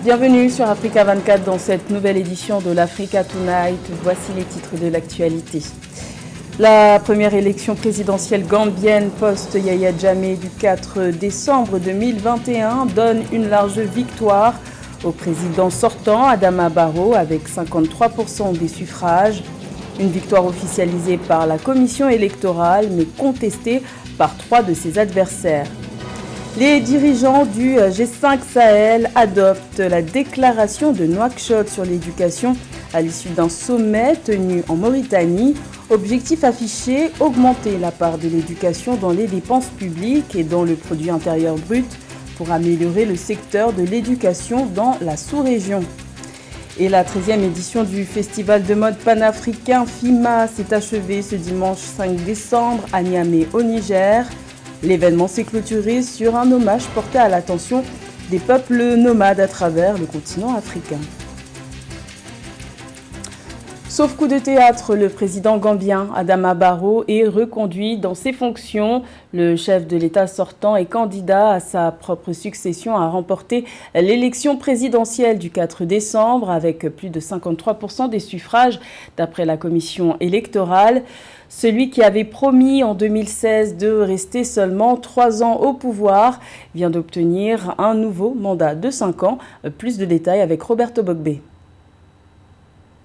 Bienvenue sur Africa 24 dans cette nouvelle édition de l'Africa Tonight. Voici les titres de l'actualité. La première élection présidentielle gambienne post-Yaya Jammeh du 4 décembre 2021 donne une large victoire au président sortant Adama Barrow avec 53% des suffrages. Une victoire officialisée par la commission électorale mais contestée par 3 de ses adversaires. Les dirigeants du G5 Sahel adoptent la déclaration de Nouakchott sur l'éducation à l'issue d'un sommet tenu en Mauritanie. Objectif affiché, augmenter la part de l'éducation dans les dépenses publiques et dans le produit intérieur brut pour améliorer le secteur de l'éducation dans la sous-région. Et la 13e édition du festival de mode panafricain FIMA s'est achevée ce dimanche 5 décembre à Niamey au Niger. L'événement s'est clôturé sur un hommage porté à l'attention des peuples nomades à travers le continent africain. Sauf coup de théâtre, le président gambien Adama Barrow est reconduit dans ses fonctions. Le chef de l'État sortant et candidat à sa propre succession a remporté l'élection présidentielle du 4 décembre avec plus de 53% des suffrages d'après la commission électorale. Celui qui avait promis en 2016 de rester seulement 3 ans au pouvoir vient d'obtenir un nouveau mandat de 5 ans. Plus de détails avec Roberto Bogbe.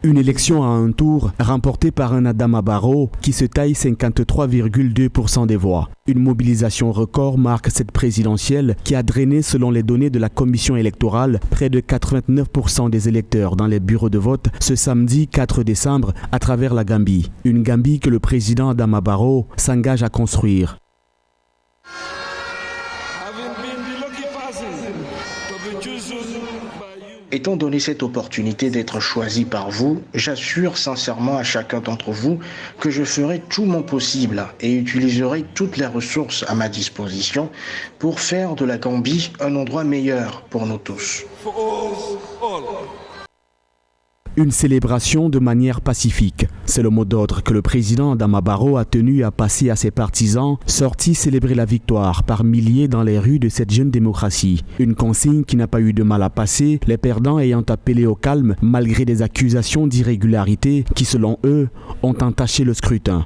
Une élection à un tour remportée par un Adama Barrow qui se taille 53,2% des voix. Une mobilisation record marque cette présidentielle qui a drainé, selon les données de la commission électorale, près de 89% des électeurs dans les bureaux de vote ce samedi 4 décembre à travers la Gambie. Une Gambie que le président Adama Barrow s'engage à construire. Étant donné cette opportunité d'être choisi par vous, j'assure sincèrement à chacun d'entre vous que je ferai tout mon possible et utiliserai toutes les ressources à ma disposition pour faire de la Gambie un endroit meilleur pour nous tous. Une célébration de manière pacifique. C'est le mot d'ordre que le président Adama Barrow a tenu à passer à ses partisans, sortis célébrer la victoire par milliers dans les rues de cette jeune démocratie. Une consigne qui n'a pas eu de mal à passer, les perdants ayant appelé au calme malgré des accusations d'irrégularité qui, selon eux, ont entaché le scrutin.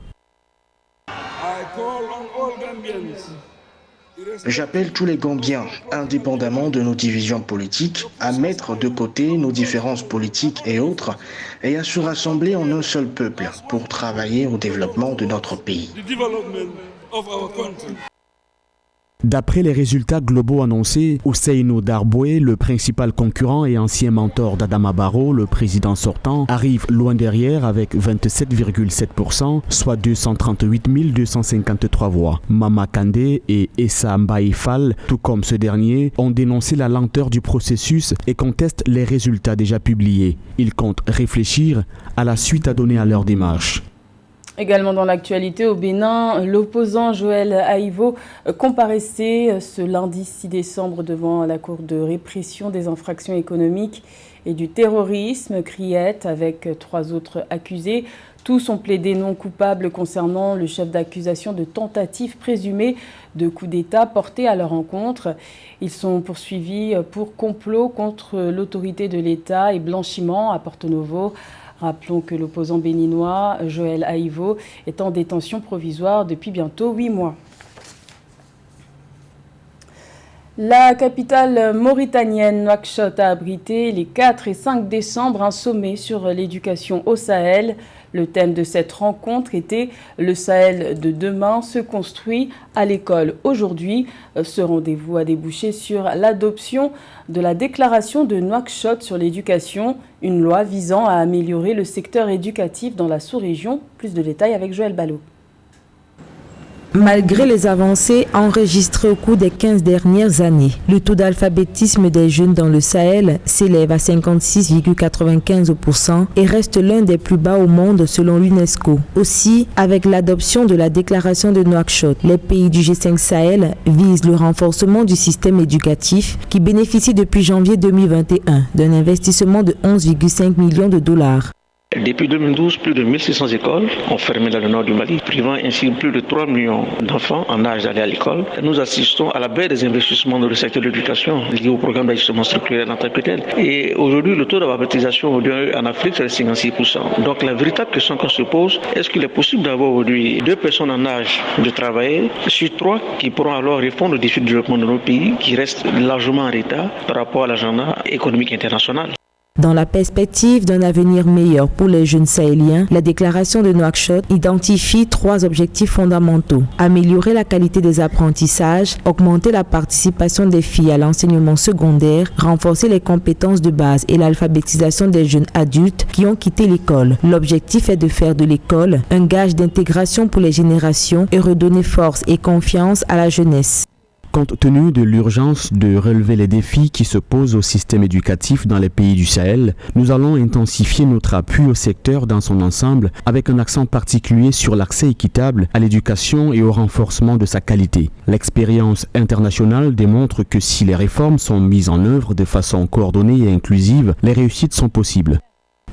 J'appelle tous les Gambiens, indépendamment de nos divisions politiques, à mettre de côté nos différences politiques et autres et à se rassembler en un seul peuple pour travailler au développement de notre pays. D'après les résultats globaux annoncés, Ousseynou Darboué, le principal concurrent et ancien mentor d'Adama Barrow, le président sortant, arrive loin derrière avec 27,7%, soit 238 253 voix. Mama Kandé et Essa Mbaye Fall, tout comme ce dernier, ont dénoncé la lenteur du processus et contestent les résultats déjà publiés. Ils comptent réfléchir à la suite à donner à leur démarche. Également dans l'actualité au Bénin, l'opposant Joël Aïvo comparaissait ce lundi 6 décembre devant la Cour de répression des infractions économiques et du terrorisme, CRIET, avec 3 autres accusés. Tous ont plaidé non coupables concernant le chef d'accusation de tentative présumée de coup d'État porté à leur encontre. Ils sont poursuivis pour complot contre l'autorité de l'État et blanchiment à Porto Novo. Rappelons que l'opposant béninois, Joël Aïvo, est en détention provisoire depuis bientôt 8 mois. La capitale mauritanienne Nouakchott a abrité les 4 et 5 décembre un sommet sur l'éducation au Sahel. Le thème de cette rencontre était « Le Sahel de demain se construit à l'école aujourd'hui ». Ce rendez-vous a débouché sur l'adoption de la déclaration de Nouakchott sur l'éducation, une loi visant à améliorer le secteur éducatif dans la sous-région. Plus de détails avec Joël Ballot. Malgré les avancées enregistrées au cours des 15 dernières années, le taux d'alphabétisme des jeunes dans le Sahel s'élève à 56,95% et reste l'un des plus bas au monde selon l'UNESCO. Aussi, avec l'adoption de la déclaration de Nouakchott, les pays du G5 Sahel visent le renforcement du système éducatif qui bénéficie depuis janvier 2021 d'un investissement de 11,5 millions de dollars. Depuis 2012, plus de 1600 écoles ont fermé dans le nord du Mali, privant ainsi plus de 3 millions d'enfants en âge d'aller à l'école. Nous assistons à la baisse des investissements dans le secteur de l'éducation liés au programme d'ajustement structurel en tant que tel. Et aujourd'hui, le taux d'alphabétisation en Afrique, c'est 56%. Donc la véritable question qu'on se pose, est-ce qu'il est possible d'avoir aujourd'hui 2 personnes en âge de travailler sur 3 qui pourront alors répondre aux défis de développement de nos pays qui restent largement en retard par rapport à l'agenda économique international? Dans la perspective d'un avenir meilleur pour les jeunes sahéliens, la déclaration de Nouakchott identifie 3 objectifs fondamentaux. Améliorer la qualité des apprentissages, augmenter la participation des filles à l'enseignement secondaire, renforcer les compétences de base et l'alphabétisation des jeunes adultes qui ont quitté l'école. L'objectif est de faire de l'école un gage d'intégration pour les générations et redonner force et confiance à la jeunesse. Compte tenu de l'urgence de relever les défis qui se posent au système éducatif dans les pays du Sahel, nous allons intensifier notre appui au secteur dans son ensemble avec un accent particulier sur l'accès équitable à l'éducation et au renforcement de sa qualité. L'expérience internationale démontre que si les réformes sont mises en œuvre de façon coordonnée et inclusive, les réussites sont possibles.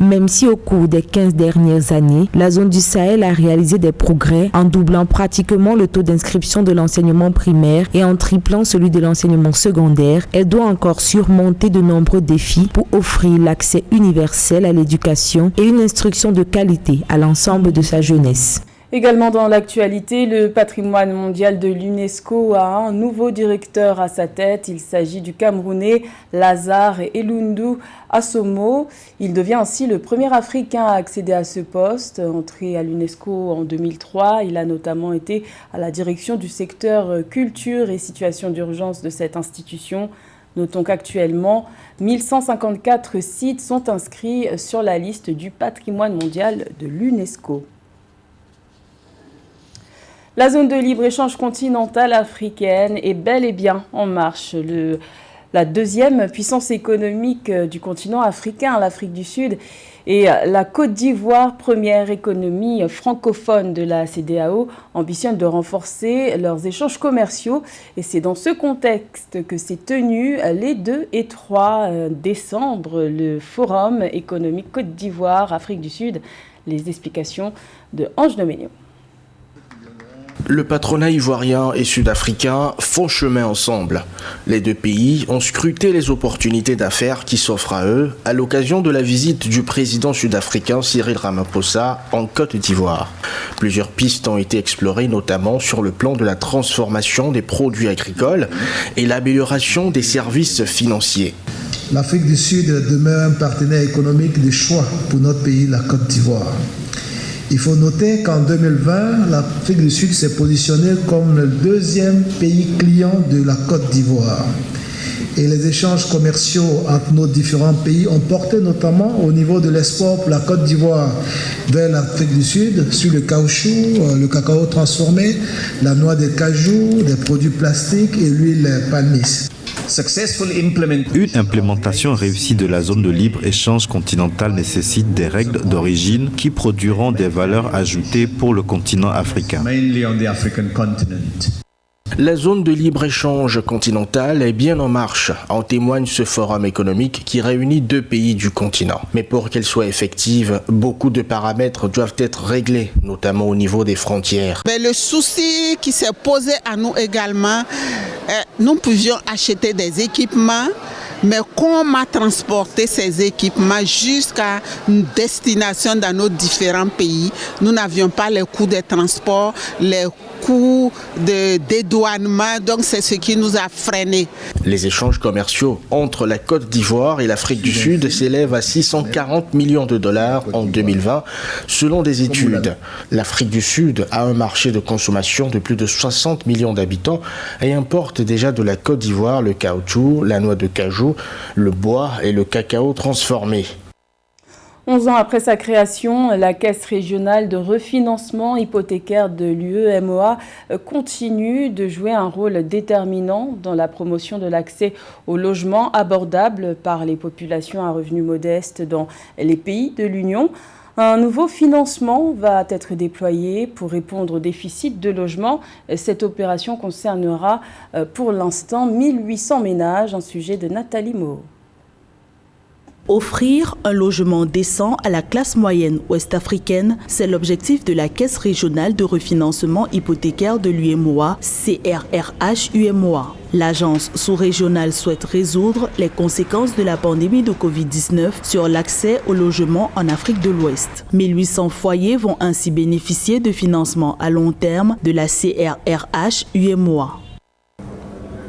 Même si au cours des 15 dernières années, la zone du Sahel a réalisé des progrès en doublant pratiquement le taux d'inscription de l'enseignement primaire et en triplant celui de l'enseignement secondaire, elle doit encore surmonter de nombreux défis pour offrir l'accès universel à l'éducation et une instruction de qualité à l'ensemble de sa jeunesse. Également dans l'actualité, le patrimoine mondial de l'UNESCO a un nouveau directeur à sa tête. Il s'agit du Camerounais Lazare Elundu Assomo. Il devient ainsi le premier Africain à accéder à ce poste. Entré à l'UNESCO en 2003, il a notamment été à la direction du secteur culture et situation d'urgence de cette institution. Notons qu'actuellement, 1154 sites sont inscrits sur la liste du patrimoine mondial de l'UNESCO. La zone de libre-échange continentale africaine est bel et bien en marche. La deuxième puissance économique du continent africain, l'Afrique du Sud, et la Côte d'Ivoire, première économie francophone de la CEDEAO, ambitionnent de renforcer leurs échanges commerciaux. Et c'est dans ce contexte que s'est tenu les 2 et 3 décembre le Forum économique Côte d'Ivoire-Afrique du Sud. Les explications de Ange Doménio. Le patronat ivoirien et sud-africain font chemin ensemble. Les 2 pays ont scruté les opportunités d'affaires qui s'offrent à eux à l'occasion de la visite du président sud-africain Cyril Ramaphosa en Côte d'Ivoire. Plusieurs pistes ont été explorées, notamment sur le plan de la transformation des produits agricoles et l'amélioration des services financiers. L'Afrique du Sud demeure un partenaire économique de choix pour notre pays, la Côte d'Ivoire. Il faut noter qu'en 2020, l'Afrique du Sud s'est positionnée comme le 2e pays client de la Côte d'Ivoire. Et les échanges commerciaux entre nos différents pays ont porté notamment au niveau de l'export pour la Côte d'Ivoire vers l'Afrique du Sud sur le caoutchouc, le cacao transformé, la noix de cajou, des produits plastiques et l'huile palmiste. Une implémentation réussie de la zone de libre-échange continentale nécessite des règles d'origine qui produiront des valeurs ajoutées pour le continent africain. La zone de libre-échange continentale est bien en marche, en témoigne ce forum économique qui réunit 2 pays du continent. Mais pour qu'elle soit effective, beaucoup de paramètres doivent être réglés, notamment au niveau des frontières. Mais le souci qui s'est posé à nous également, nous pouvions acheter des équipements, mais comment transporter ces équipements jusqu'à une destination dans nos différents pays? Nous n'avions pas les coûts des transports, les coûts de dédouanement, donc c'est ce qui nous a freinés. Les échanges commerciaux entre la Côte d'Ivoire et l'Afrique du Sud s'élèvent à 640 millions de dollars en 2020, selon des études. L'Afrique du Sud a un marché de consommation de plus de 60 millions d'habitants et importe déjà de la Côte d'Ivoire le caoutchouc, la noix de cajou, le bois et le cacao transformé. 11 ans après sa création, la Caisse régionale de refinancement hypothécaire de l'UEMOA continue de jouer un rôle déterminant dans la promotion de l'accès au logement abordable par les populations à revenus modestes dans les pays de l'Union. Un nouveau financement va être déployé pour répondre au déficit de logement. Cette opération concernera pour l'instant 1800 ménages, un sujet de Nathalie Moe. Offrir un logement décent à la classe moyenne ouest-africaine, c'est l'objectif de la Caisse régionale de refinancement hypothécaire de l'UEMOA, CRRH-UEMOA. L'agence sous-régionale souhaite résoudre les conséquences de la pandémie de Covid-19 sur l'accès au logement en Afrique de l'Ouest. 1800 foyers vont ainsi bénéficier de financement à long terme de la CRRH-UEMOA.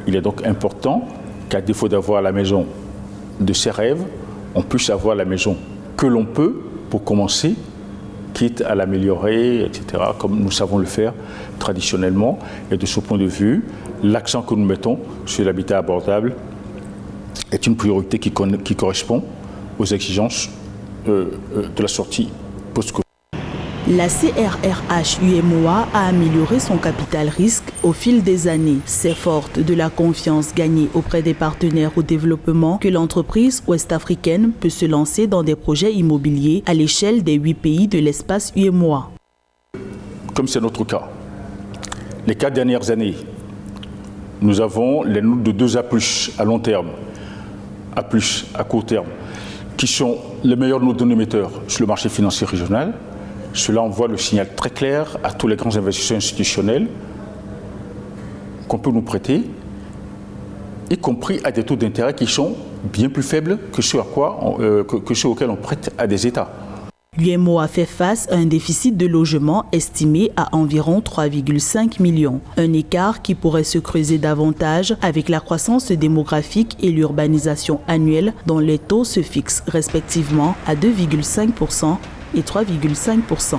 Il est donc important qu'à défaut d'avoir la maison de ses rêves, on puisse avoir la maison que l'on peut pour commencer, quitte à l'améliorer, etc., comme nous savons le faire traditionnellement. Et de ce point de vue, l'accent que nous mettons sur l'habitat abordable est une priorité qui correspond aux exigences de la sortie post-Covid. La CRRH-UEMOA a amélioré son capital risque au fil des années. C'est forte de la confiance gagnée auprès des partenaires au développement que l'entreprise ouest-africaine peut se lancer dans des projets immobiliers à l'échelle des 8 pays de l'espace UEMOA. Comme c'est notre cas, les 4 dernières années, nous avons les notes de 2A+, à long terme, A+, à court terme, qui sont les meilleurs notes de émetteurs sur le marché financier régional. Cela envoie le signal très clair à tous les grands investisseurs institutionnels qu'on peut nous prêter, y compris à des taux d'intérêt qui sont bien plus faibles que ceux auxquels on prête à des États. L'UEMOA fait face à un déficit de logement estimé à environ 3,5 millions. Un écart qui pourrait se creuser davantage avec la croissance démographique et l'urbanisation annuelle dont les taux se fixent respectivement à 2,5% et 3,5%.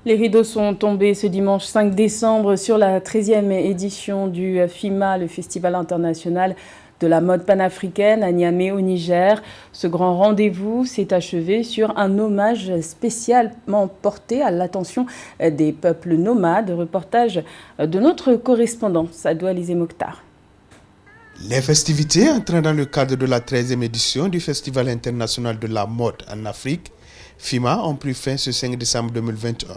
Les rideaux sont tombés ce dimanche 5 décembre sur la 13e édition du FIMA, le Festival international de la mode panafricaine à Niamey au Niger. Ce grand rendez-vous s'est achevé sur un hommage spécialement porté à l'attention des peuples nomades. Reportage de notre correspondant Sadou Alizé Mokhtar. Les festivités entrant dans le cadre de la 13e édition du Festival international de la mode en Afrique, FIMA, ont pris fin ce 5 décembre 2021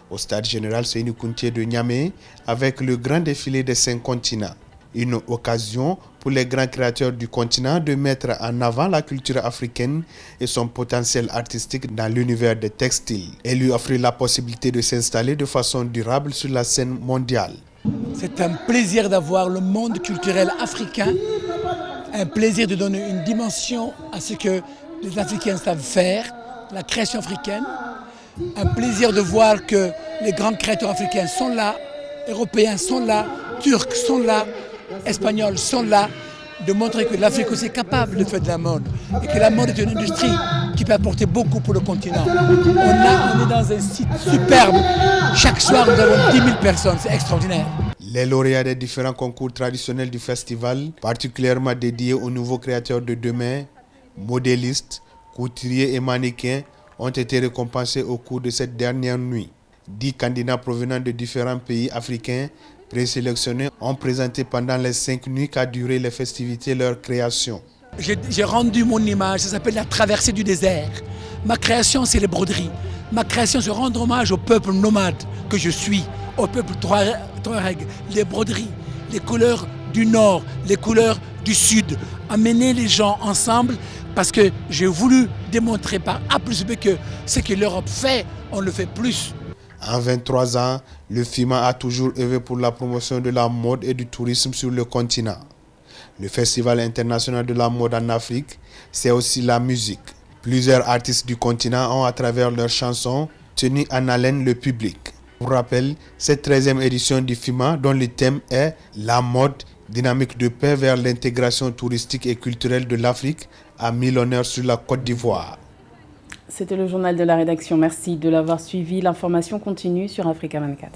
au stade général Séni Kountié de Niamey avec le grand défilé des 5 continents. Une occasion pour les grands créateurs du continent de mettre en avant la culture africaine et son potentiel artistique dans l'univers des textiles et lui offrir la possibilité de s'installer de façon durable sur la scène mondiale. C'est un plaisir d'avoir le monde culturel africain, un plaisir de donner une dimension à ce que les Africains savent faire, la création africaine, un plaisir de voir que les grands créateurs africains sont là, européens sont là, turcs sont là, espagnols sont là, de montrer que l'Afrique aussi est capable de faire de la mode et que la mode est une industrie qui peut apporter beaucoup pour le continent. On est dans un site superbe, chaque soir nous avons 10 000 personnes, c'est extraordinaire. Les lauréats des différents concours traditionnels du festival, particulièrement dédiés aux nouveaux créateurs de demain, modélistes, couturiers et mannequins, ont été récompensés au cours de cette dernière nuit. 10 candidats provenant de différents pays africains présélectionnés ont présenté pendant les 5 nuits qu'a duré les festivités leur création. J'ai rendu mon image, ça s'appelle la traversée du désert. Ma création, c'est les broderies. Ma création, c'est rendre hommage au peuple nomade que je suis, au peuple Touareg, les broderies, les couleurs du nord, les couleurs du sud. Amener les gens ensemble parce que j'ai voulu démontrer par A plus B que ce que l'Europe fait, on le fait plus. En 23 ans, le FIMA a toujours œuvré pour la promotion de la mode et du tourisme sur le continent. Le Festival international de la mode en Afrique, c'est aussi la musique. Plusieurs artistes du continent ont, à travers leurs chansons, tenu en haleine le public. Pour rappel, cette 13e édition du FIMA, dont le thème est « La mode, dynamique de paix vers l'intégration touristique et culturelle de l'Afrique », a mis l'honneur sur la Côte d'Ivoire. C'était le journal de la rédaction. Merci de l'avoir suivi. L'information continue sur Africa 24.